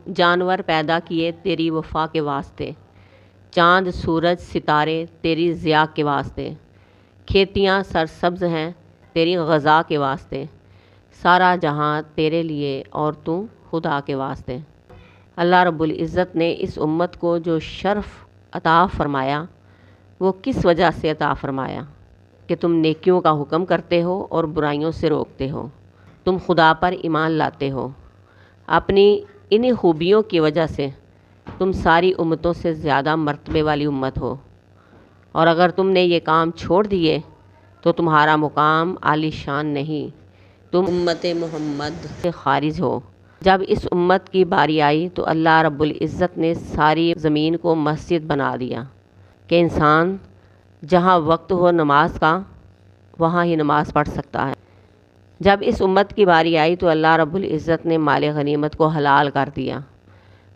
جانور پیدا کیے تیری وفا کے واسطے، چاند سورج ستارے تیری ضیاء کے واسطے، کھیتیاں سرسبز ہیں تیری غذا کے واسطے، سارا جہاں تیرے لیے اور تو خدا کے واسطے۔ اللہ رب العزت نے اس امت کو جو شرف عطا فرمایا وہ کس وجہ سے عطا فرمایا کہ تم نیکیوں کا حکم کرتے ہو اور برائیوں سے روکتے ہو، تم خدا پر ایمان لاتے ہو۔ اپنی انہی خوبیوں کی وجہ سے تم ساری امتوں سے زیادہ مرتبے والی امت ہو، اور اگر تم نے یہ کام چھوڑ دیے تو تمہارا مقام عالی شان نہیں، تم امت محمد سے خارج ہو۔ جب اس امت کی باری آئی تو اللہ رب العزت نے ساری زمین کو مسجد بنا دیا کہ انسان جہاں وقت ہو نماز کا وہاں ہی نماز پڑھ سکتا ہے۔ جب اس امت کی باری آئی تو اللہ رب العزت نے مال غنیمت کو حلال کر دیا۔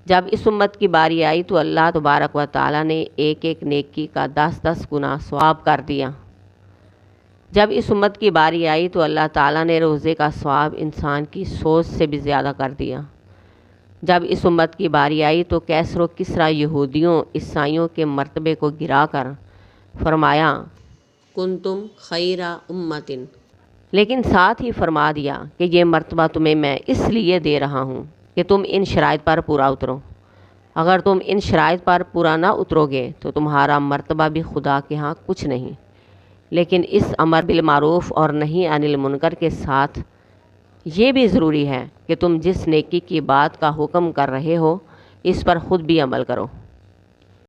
جب اس امت کی باری آئی تو اللہ تبارک و تعالیٰ نے ایک ایک نیکی کا 10 گنا ثواب کر دیا۔ جب اس امت کی باری آئی تو اللہ تعالیٰ نے روزے کا ثواب انسان کی سوچ سے بھی زیادہ کر دیا۔ جب اس امت کی باری آئی تو کیسر و کسریٰ یہودیوں عیسائیوں کے مرتبے کو گرا کر فرمایا کنتم خیر امۃ، لیکن ساتھ ہی فرما دیا کہ یہ مرتبہ تمہیں میں اس لیے دے رہا ہوں کہ تم ان شرائط پر پورا اترو۔ اگر تم ان شرائط پر پورا نہ اترو گے تو تمہارا مرتبہ بھی خدا کے ہاں کچھ نہیں۔ لیکن اس امر بالمعروف اور نہی عن المنکر کے ساتھ یہ بھی ضروری ہے کہ تم جس نیکی کی بات کا حکم کر رہے ہو اس پر خود بھی عمل کرو۔